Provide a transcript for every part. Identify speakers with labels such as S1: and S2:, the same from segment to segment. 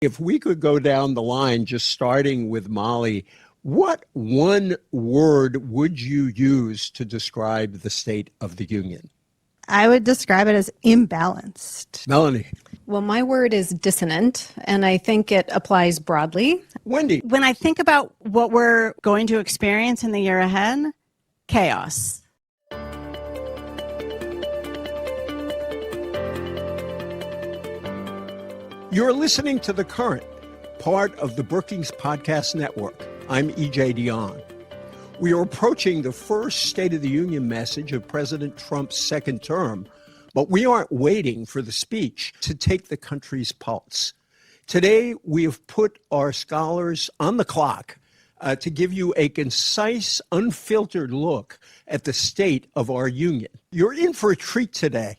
S1: If we could go down the line, just starting with Molly, what one word would you use to describe the state of the union?
S2: I would describe it as imbalanced.
S1: Melanie.
S3: Well, my word is dissonant, and I think it applies broadly.
S1: Wendy.
S2: When I think about what we're going to experience in the year ahead, chaos.
S1: You're listening to The Current, part of the Brookings Podcast Network. I'm E.J. Dionne. We are approaching the first State of the Union message of President Trump's second term, but we aren't waiting for the speech to take the country's pulse. Today, we have put our scholars on the clock to give you a concise, unfiltered look at the state of our union. You're in for a treat today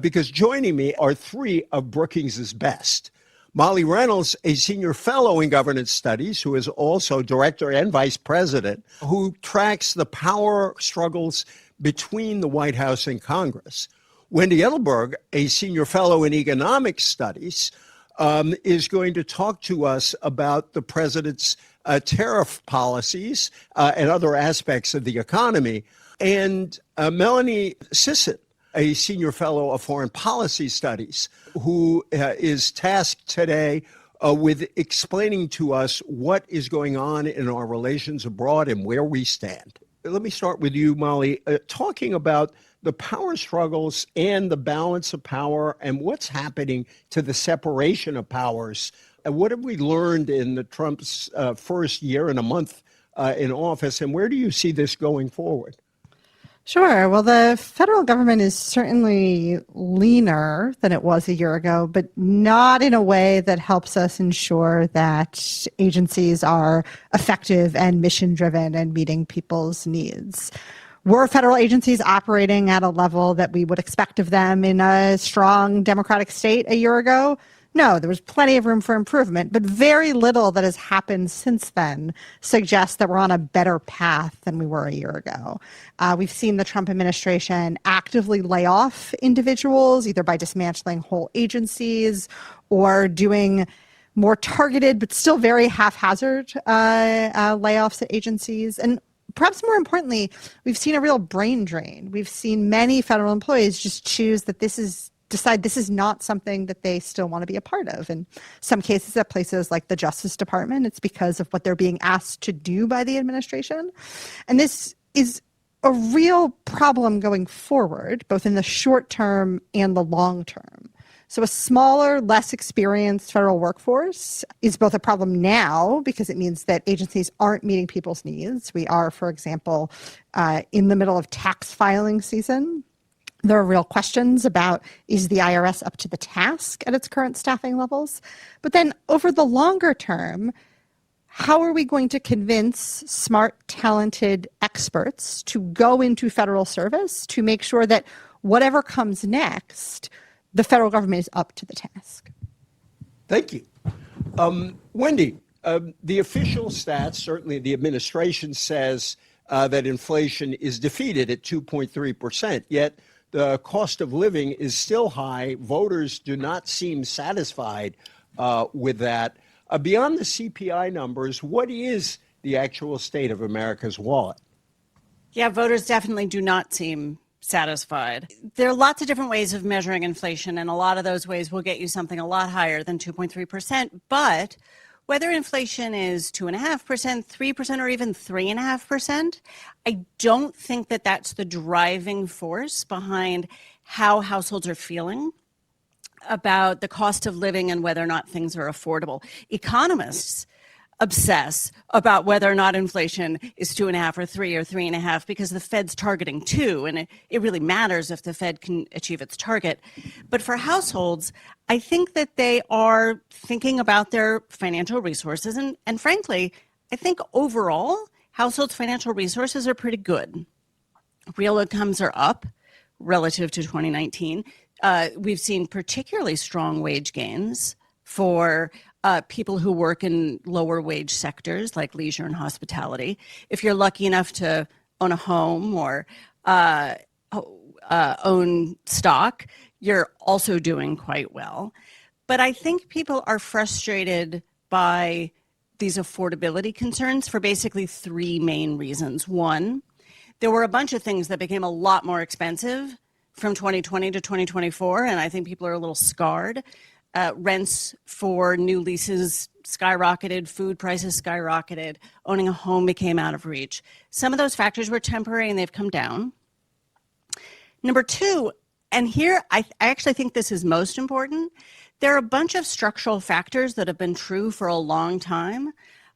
S1: because joining me are three of Brookings' best. Molly Reynolds, a senior fellow in governance studies, who is also director and vice president, who tracks the power struggles between the White House and Congress. Wendy Edelberg, a senior fellow in economic studies, is going to talk to us about the president's tariff policies and other aspects of the economy. And Melanie Sisson, a senior fellow of foreign policy studies, who is tasked today with explaining to us what is going on in our relations abroad and where we stand. Let me start with you, Molly, talking about the power struggles and the balance of power and what's happening to the separation of powers. And what have we learned in the Trump's first year and a month in office, and where do you see this going forward?
S2: Sure. Well, the federal government is certainly leaner than it was a year ago, but not in a way that helps us ensure that agencies are effective and mission-driven and meeting people's needs. Were federal agencies operating at a level that we would expect of them in a strong democratic state a year ago? No, there was plenty of room for improvement, but very little that has happened since then suggests that we're on a better path than we were a year ago. We've seen the Trump administration actively lay off individuals, either by dismantling whole agencies or doing more targeted but still very haphazard layoffs at agencies. And perhaps more importantly, we've seen a real brain drain. We've seen many federal employees just choose that decide this is not something that they still want to be a part of. In some cases at places like the Justice Department, it's because of what they're being asked to do by the administration. And this is a real problem going forward, both in the short term and the long term. So a smaller, less experienced federal workforce is both a problem now because it means that agencies aren't meeting people's needs. We are, for example, in the middle of tax filing season. There are real questions about, is the IRS up to the task at its current staffing levels? But then over the longer term, how are we going to convince smart, talented experts to go into federal service to make sure that whatever comes next, the federal government is up to the task?
S1: Thank you. Wendy, the official stats, certainly the administration says that inflation is defeated at 2.3%, yet the cost of living is still high. Voters do not seem satisfied with that. Beyond the CPI numbers, what is the actual state of America's wallet?
S4: Yeah, voters definitely do not seem satisfied. There are lots of different ways of measuring inflation, and a lot of those ways will get you something a lot higher than 2.3%. But whether inflation is 2.5%, 3%, or even 3.5%, I don't think that that's the driving force behind how households are feeling about the cost of living and whether or not things are affordable. Economists obsess about whether or not inflation is 2.5 or 3 or 3.5 because the Fed's targeting 2, and it really matters if the Fed can achieve its target. But for households, I think that they are thinking about their financial resources, and frankly, I think overall, households' financial resources are pretty good. Real incomes are up relative to 2019. We've seen particularly strong wage gains for people who work in lower wage sectors like leisure and hospitality. If you're lucky enough to own a home or own stock, you're also doing quite well. But I think people are frustrated by these affordability concerns for basically three main reasons. One, there were a bunch of things that became a lot more expensive from 2020 to 2024, and I think people are a little scarred. Rents for new leases skyrocketed, food prices skyrocketed, owning a home became out of reach. Some of those factors were temporary and they've come down. Number two, and here I actually think this is most important, there are a bunch of structural factors that have been true for a long time,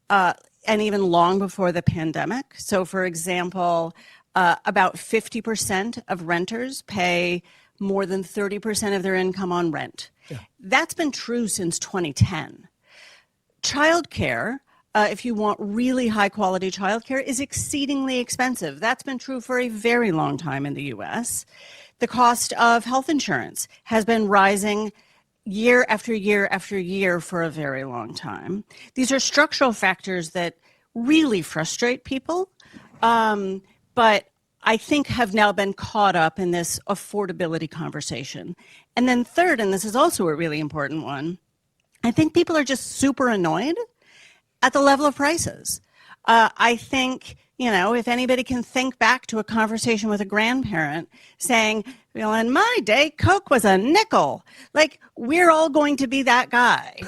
S4: and even long before the pandemic. So for example, about 50% of renters pay more than 30% of their income on rent. Yeah. That's been true since 2010. Childcare, if you want really high quality childcare, is exceedingly expensive. That's been true for a very long time in the US. The cost of health insurance has been rising year after year after year for a very long time. These are structural factors that really frustrate people, but I think have now been caught up in this affordability conversation. And then third, and this is also a really important one, I think people are just super annoyed at the level of prices. I think, if anybody can think back to a conversation with a grandparent saying, well, in my day, Coke was a nickel. Like, we're all going to be that guy,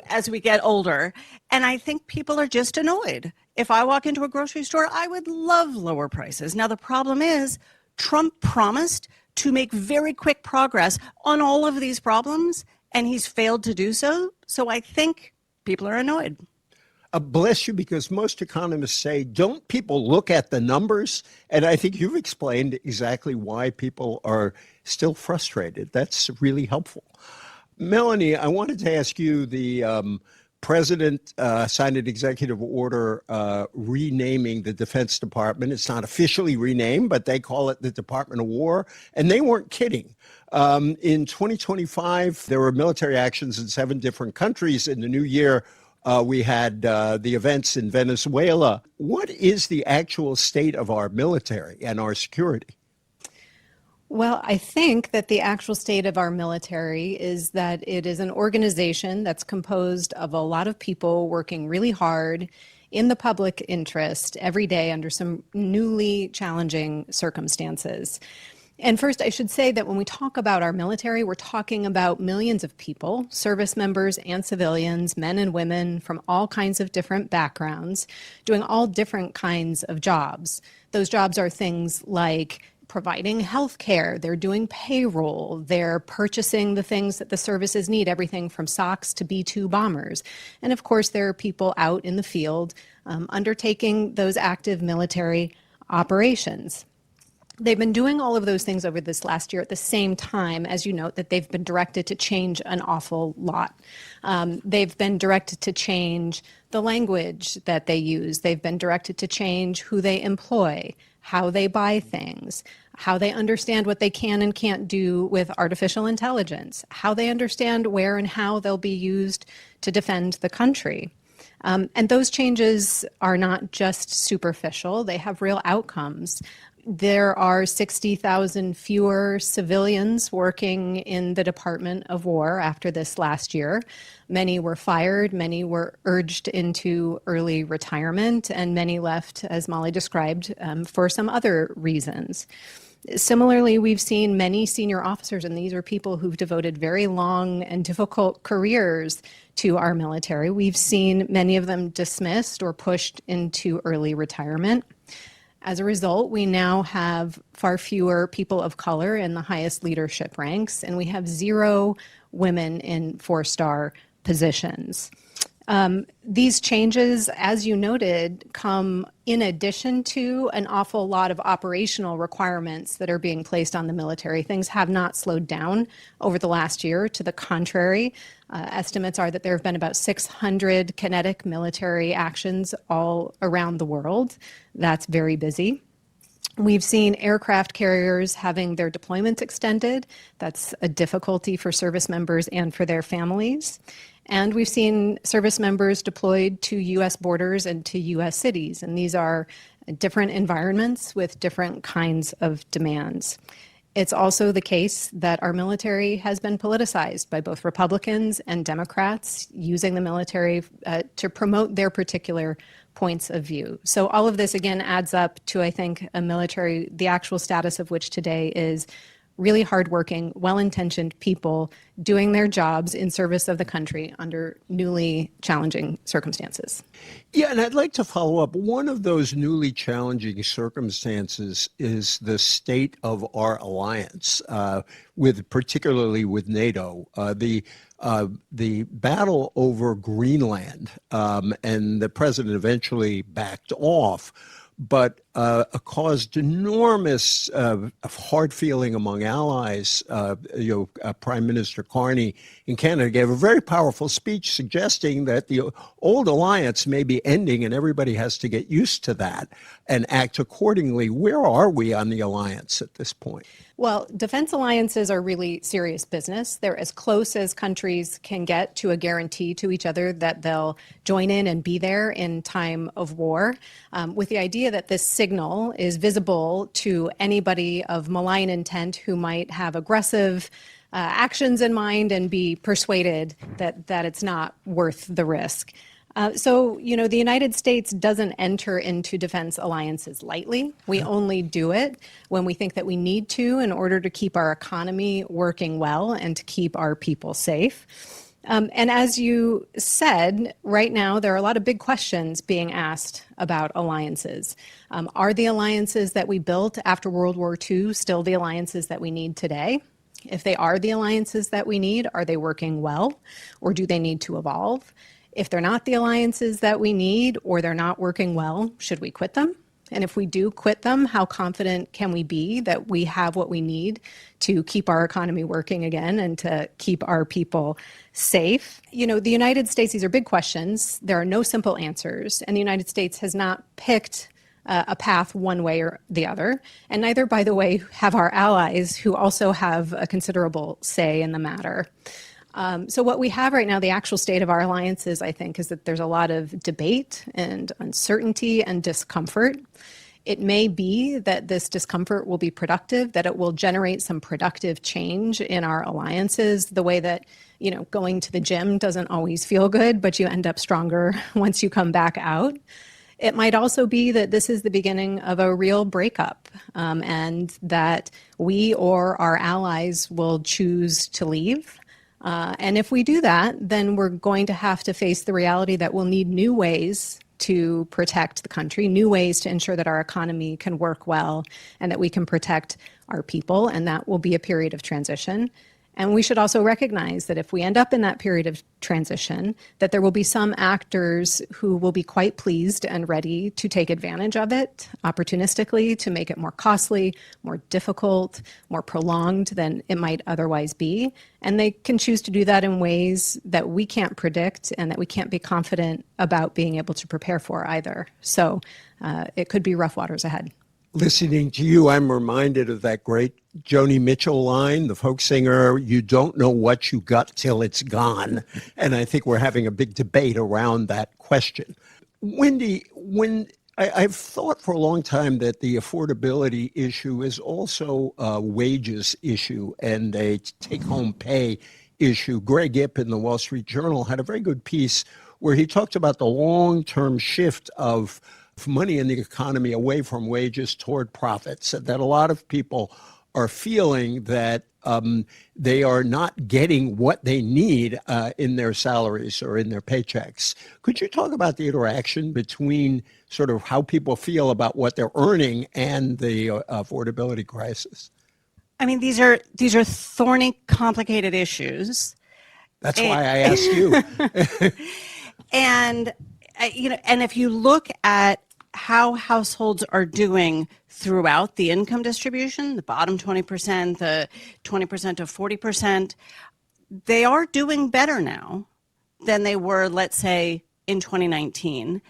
S4: as we get older. And I think people are just annoyed. If I walk into a grocery store, I would love lower prices. Now, the problem is Trump promised to make very quick progress on all of these problems, and he's failed to do so. So I think people are annoyed.
S1: Bless you, because most economists say, don't people look at the numbers? And I think you've explained exactly why people are still frustrated. That's really helpful. Melanie, I wanted to ask you, the president signed an executive order renaming the Defense Department. It's not officially renamed, but they call it the Department of War. And they weren't kidding. In 2025, there were military actions in 7 different countries. In the new year, we had the events in Venezuela. What is the actual state of our military and our security?
S3: Well, I think that the actual state of our military is that it is an organization that's composed of a lot of people working really hard in the public interest every day under some newly challenging circumstances. And first, I should say that when we talk about our military, we're talking about millions of people, service members and civilians, men and women from all kinds of different backgrounds, doing all different kinds of jobs. Those jobs are things like providing health care, they're doing payroll, they're purchasing the things that the services need, everything from socks to B-2 bombers. And of course, there are people out in the field undertaking those active military operations. They've been doing all of those things over this last year at the same time, as you note, that they've been directed to change an awful lot. They've been directed to change the language that they use. They've been directed to change who they employ, how they buy things, how they understand what they can and can't do with artificial intelligence, how they understand where and how they'll be used to defend the country. And those changes are not just superficial, they have real outcomes. There are 60,000 fewer civilians working in the Department of War after this last year. Many were fired, many were urged into early retirement, and many left, as Molly described, for some other reasons. Similarly, we've seen many senior officers, and these are people who've devoted very long and difficult careers to our military. We've seen many of them dismissed or pushed into early retirement. As a result, we now have far fewer people of color in the highest leadership ranks, and we have 0 women in 4-star positions. These changes, as you noted, come in addition to an awful lot of operational requirements that are being placed on the military. Things have not slowed down over the last year. To the contrary, estimates are that there have been about 600 kinetic military actions all around the world. That's very busy. We've seen aircraft carriers having their deployments extended. That's a difficulty for service members and for their families. And we've seen service members deployed to U.S. borders and to U.S. cities. And these are different environments with different kinds of demands. It's also the case that our military has been politicized by both Republicans and Democrats, using the military to promote their particular points of view. So all of this, again, adds up to, I think, a military, the actual status of which today is really hardworking, well-intentioned people doing their jobs in service of the country under newly challenging circumstances.
S1: Yeah, and I'd like to follow up. One of those newly challenging circumstances is the state of our alliance, particularly with NATO. The battle over Greenland, and the president eventually backed off, but caused enormous hard feeling among allies. Prime Minister Carney in Canada gave a very powerful speech suggesting that the old alliance may be ending and everybody has to get used to that and act accordingly. Where are we on the alliance at this point?
S3: Well, defense alliances are really serious business. They're as close as countries can get to a guarantee to each other that they'll join in and be there in time of war, with the idea that this signal is visible to anybody of malign intent who might have aggressive actions in mind and be persuaded that it's not worth the risk. So, the United States doesn't enter into defense alliances lightly. We only do it when we think that we need to in order to keep our economy working well and to keep our people safe. And as you said, right now, there are a lot of big questions being asked about alliances. Are the alliances that we built after World War II still the alliances that we need today? If they are the alliances that we need, are they working well, or do they need to evolve? If they're not the alliances that we need, or they're not working well, should we quit them? And if we do quit them, how confident can we be that we have what we need to keep our economy working again and to keep our people safe? The United States, these are big questions. There are no simple answers. And the United States has not picked a path one way or the other. And neither, by the way, have our allies, who also have a considerable say in the matter. So what we have right now, the actual state of our alliances, I think, is that there's a lot of debate and uncertainty and discomfort. It may be that this discomfort will be productive, that it will generate some productive change in our alliances, the way that, going to the gym doesn't always feel good, but you end up stronger once you come back out. It might also be that this is the beginning of a real breakup, and that we or our allies will choose to leave. And if we do that, then we're going to have to face the reality that we'll need new ways to protect the country, new ways to ensure that our economy can work well and that we can protect our people, and that will be a period of transition. And we should also recognize that if we end up in that period of transition, that there will be some actors who will be quite pleased and ready to take advantage of it opportunistically, to make it more costly, more difficult, more prolonged than it might otherwise be. And they can choose to do that in ways that we can't predict and that we can't be confident about being able to prepare for either. So it could be rough waters ahead.
S1: Listening to you, I'm reminded of that great Joni Mitchell line, the folk singer, "You don't know what you got till it's gone." And I think we're having a big debate around that question. Wendy, I've thought for a long time that the affordability issue is also a wages issue and a take-home pay issue. Greg Ip in the Wall Street Journal had a very good piece where he talked about the long-term shift of money in the economy away from wages toward profits, that a lot of people are feeling that they are not getting what they need in their salaries or in their paychecks. Could you talk about the interaction between sort of how people feel about what they're earning and the affordability crisis?
S4: I mean, these are thorny, complicated issues.
S1: That's why I asked you.
S4: And if you look at how households are doing throughout the income distribution, the bottom 20%, the 20% to 40%, they are doing better now than they were, let's say, in 2019.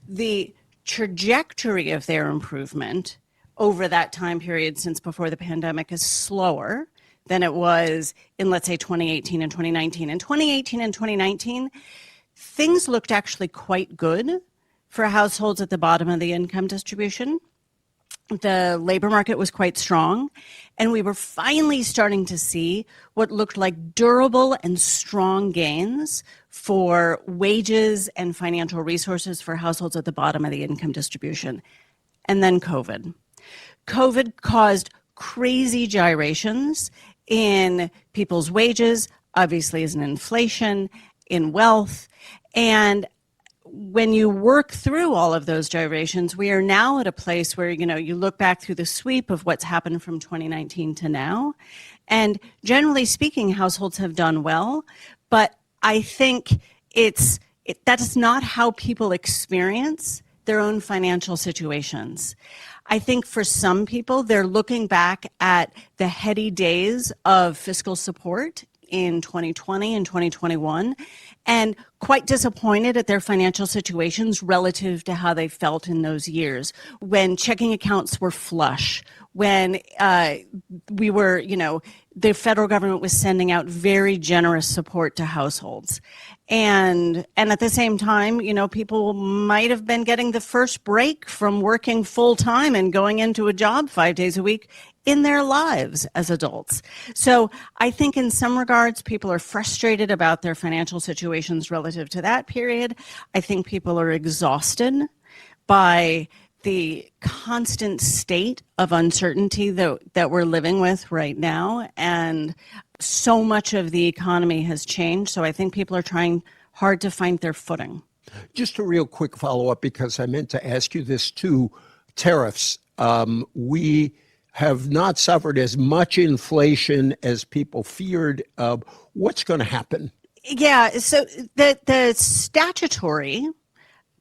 S4: The trajectory of their improvement over that time period since before the pandemic is slower than it was in, let's say, 2018 and 2019. In 2018 and 2019, things looked actually quite good for households at the bottom of the income distribution. the labor market was quite strong, and we were finally starting to see what looked like durable and strong gains for wages and financial resources for households at the bottom of the income distribution. And then COVID. COVID caused crazy gyrations in people's wages, obviously as an inflation, in wealth, and when you work through all of those gyrations, we are now at a place where, you look back through the sweep of what's happened from 2019 to now. And generally speaking, households have done well. But I think that is not how people experience their own financial situations. I think for some people, they're looking back at the heady days of fiscal support in 2020 and 2021 and quite disappointed at their financial situations relative to how they felt in those years when checking accounts were flush, when we were, the federal government was sending out very generous support to households. And at the same time, people might have been getting the first break from working full time and going into a job 5 days a week in their lives as adults. So I think in some regards, people are frustrated about their financial situations relative to that period. I think people are exhausted by the constant state of uncertainty that we're living with right now. And so much of the economy has changed. So I think people are trying hard to find their footing.
S1: Just a real quick follow-up, because I meant to ask you this too. Tariffs. We have not suffered as much inflation as people feared. What's going to happen?
S4: Yeah, so the statutory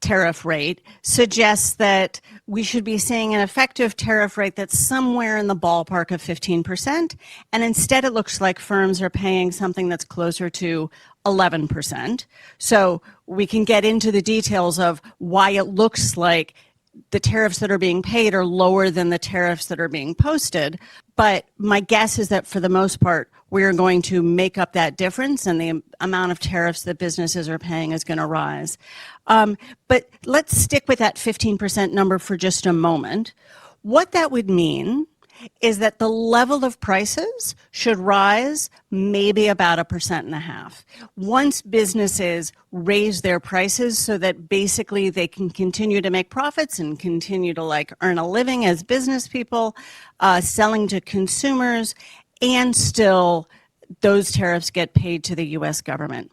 S4: tariff rate suggests that we should be seeing an effective tariff rate that's somewhere in the ballpark of 15%, and instead it looks like firms are paying something that's closer to 11%. So we can get into the details of why it looks like the tariffs that are being paid are lower than the tariffs that are being posted. But my guess is that for the most part, we're going to make up that difference, and the amount of tariffs that businesses are paying is going to rise. But let's stick with that 15% number for just a moment. What that would mean is that the level of prices should rise maybe about 1.5%. Once businesses raise their prices so that basically they can continue to make profits and continue to earn a living as business people, selling to consumers, and still those tariffs get paid to the U.S. government.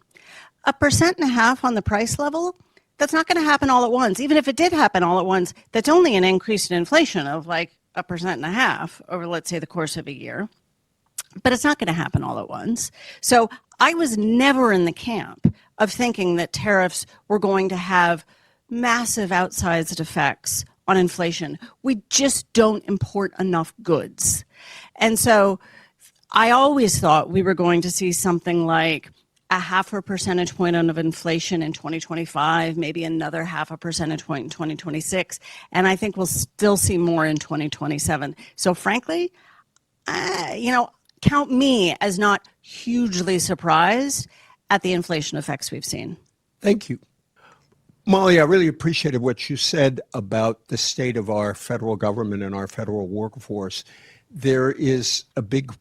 S4: 1.5% on the price level, that's not going to happen all at once. Even if it did happen all at once, that's only an increase in inflation of 1.5% over, let's say, the course of a year. But it's not going to happen all at once. So I was never in the camp of thinking that tariffs were going to have massive outsized effects on inflation. We just don't import enough goods. And so I always thought we were going to see something like 0.5 percentage point of inflation in 2025, maybe another 0.5 percentage point in 2026, and I think we'll still see more in 2027. So frankly, count me as not hugely surprised at the inflation effects we've seen.
S1: Thank you. Molly, I really appreciated what you said about the state of our federal government and our federal workforce. There is a big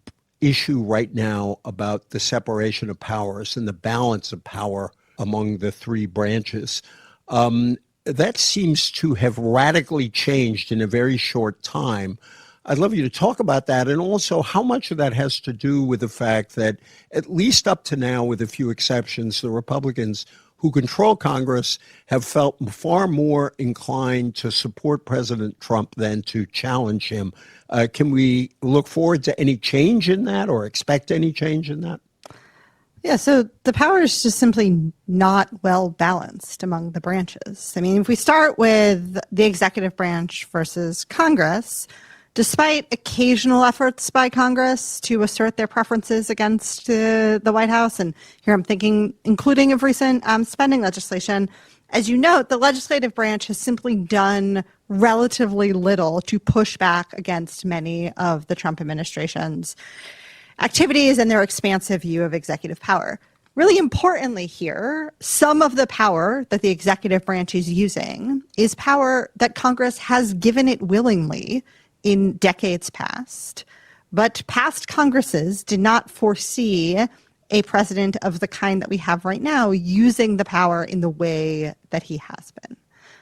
S1: issue right now about the separation of powers and the balance of power among the three branches. That seems to have radically changed in a very short time. I'd love you to talk about that, and also how much of that has to do with the fact that, at least up to now, with a few exceptions, the Republicans who control Congress have felt far more inclined to support President Trump than to challenge him. Can we look forward to any change in that, or expect any change in that?
S2: Yeah, so the power is just simply not well balanced among the branches. I mean, if we start with the executive branch versus Congress, despite occasional efforts by Congress to assert their preferences against the White House, and here I'm thinking including of recent spending legislation, as you note, the legislative branch has simply done relatively little to push back against many of the Trump administration's activities and their expansive view of executive power. Really importantly here, some of the power that the executive branch is using is power that Congress has given it willingly in decades past, but past Congresses did not foresee a president of the kind that we have right now using the power in the way that he has been.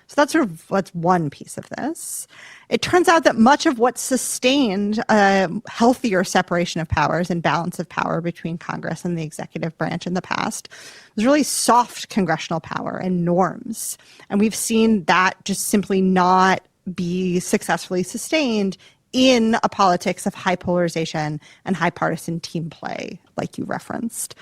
S2: So that's one piece of this. It turns out that much of what sustained a healthier separation of powers and balance of power between Congress and the executive branch in the past was really soft congressional power and norms. And we've seen that just simply not be successfully sustained in a politics of high polarization and high partisan team play, like you referenced.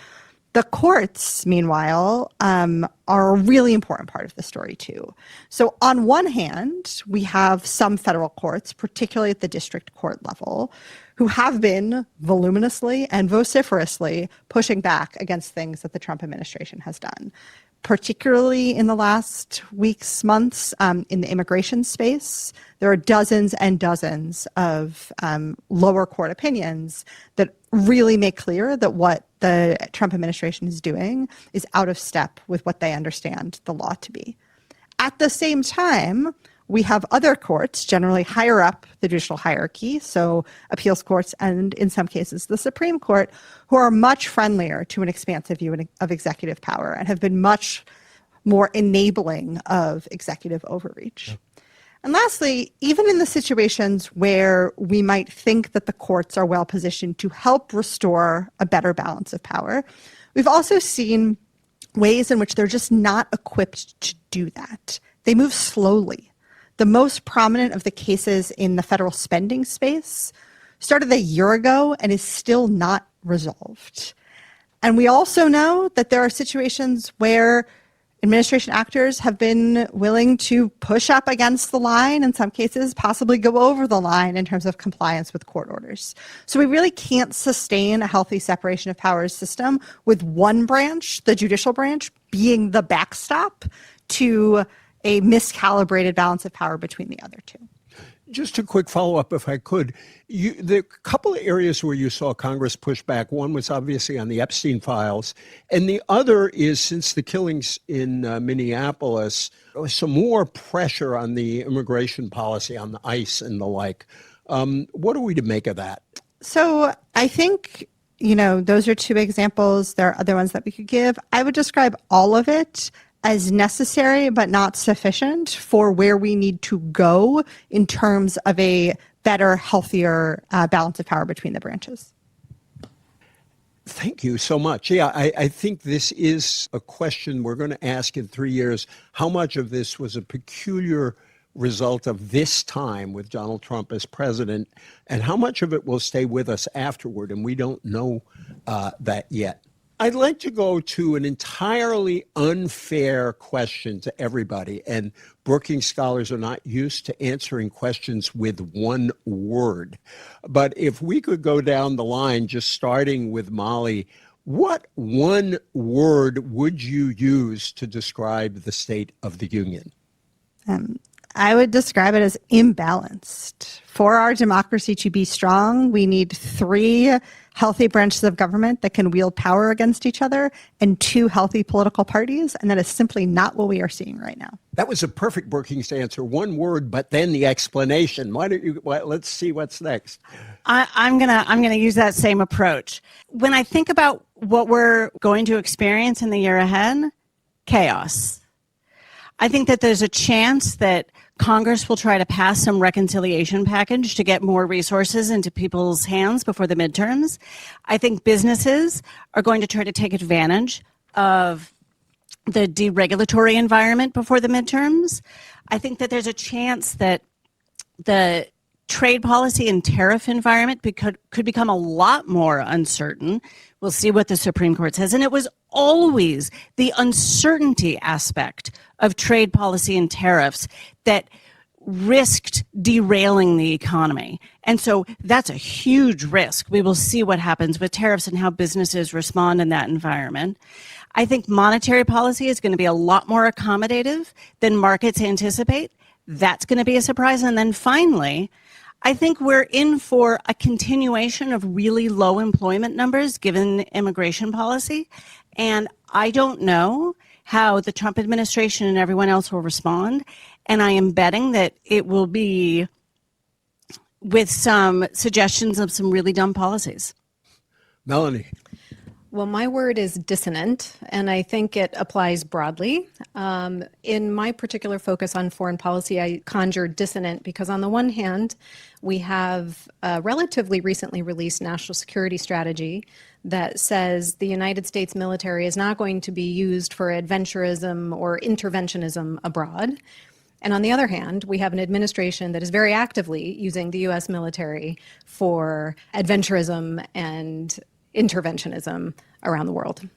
S2: The courts, meanwhile, are a really important part of the story, too. So on one hand, we have some federal courts, particularly at the district court level, who have been voluminously and vociferously pushing back against things that the Trump administration has done, particularly in the last weeks, months, in the immigration space. There are dozens and dozens of lower court opinions that really make clear that what the Trump administration is doing is out of step with what they understand the law to be. At the same time, we have other courts, generally higher up the judicial hierarchy, so appeals courts and in some cases the Supreme Court, who are much friendlier to an expansive view of executive power and have been much more enabling of executive overreach. Yep. And lastly, even in the situations where we might think that the courts are well positioned to help restore a better balance of power, we've also seen ways in which they're just not equipped to do that. They move slowly. The most prominent of the cases in the federal spending space started a year ago and is still not resolved. And we also know that there are situations where administration actors have been willing to push up against the line, in some cases possibly go over the line in terms of compliance with court orders. So we really can't sustain a healthy separation of powers system with one branch, the judicial branch, being the backstop to a miscalibrated balance of power between the other two.
S1: Just a quick follow-up, if I could. The couple of areas where you saw Congress push back, one was obviously on the Epstein files, and the other is, since the killings in Minneapolis, some more pressure on the immigration policy, on the ICE and the like. What are we to make of that?
S2: So I think, those are two examples. There are other ones that we could give. I would describe all of it as necessary but not sufficient for where we need to go in terms of a better, healthier balance of power between the branches.
S1: Thank you so much. Yeah, I think this is a question we're going to ask in 3 years. How much of this was a peculiar result of this time with Donald Trump as president, and how much of it will stay with us afterward? And we don't know that yet. I'd like to go to an entirely unfair question to everybody, and Brookings scholars are not used to answering questions with one word. But if we could go down the line, just starting with Molly, what one word would you use to describe the state of the union?
S2: I would describe it as imbalanced. For our democracy to be strong, we need 3 healthy branches of government that can wield power against each other and 2 healthy political parties, and that is simply not what we are seeing right now.
S1: That was a perfect Brookings answer. One word, but then the explanation. Let's see what's next.
S4: I'm gonna use that same approach. When I think about what we're going to experience in the year ahead, chaos. I think that there's a chance that Congress will try to pass some reconciliation package to get more resources into people's hands before the midterms. I think businesses are going to try to take advantage of the deregulatory environment before the midterms. I think that there's a chance that the trade policy and tariff environment could become a lot more uncertain. We'll see what the Supreme Court says. And it was always the uncertainty aspect of trade policy and tariffs that risked derailing the economy. And so that's a huge risk. We will see what happens with tariffs and how businesses respond in that environment. I think monetary policy is going to be a lot more accommodative than markets anticipate. That's going to be a surprise. And then finally, I think we're in for a continuation of really low employment numbers given immigration policy. And I don't know how the Trump administration and everyone else will respond. And I am betting that it will be with some suggestions of some really dumb policies.
S1: Melanie.
S3: Well, my word is dissonant, and I think it applies broadly. In my particular focus on foreign policy, I conjure dissonant because on the one hand, we have a relatively recently released national security strategy that says the United States military is not going to be used for adventurism or interventionism abroad. And on the other hand, we have an administration that is very actively using the U.S. military for adventurism and interventionism around the world.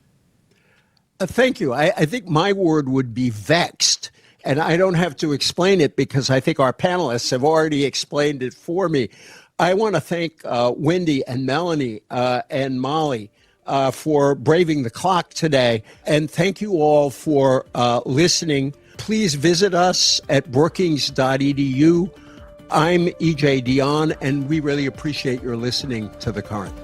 S1: Thank you. I think my word would be vexed. And I don't have to explain it because I think our panelists have already explained it for me. I want to thank Wendy and Melanie and Molly for braving the clock today. And thank you all for listening. Please visit us at brookings.edu. I'm E.J. Dionne, and we really appreciate your listening to The Current.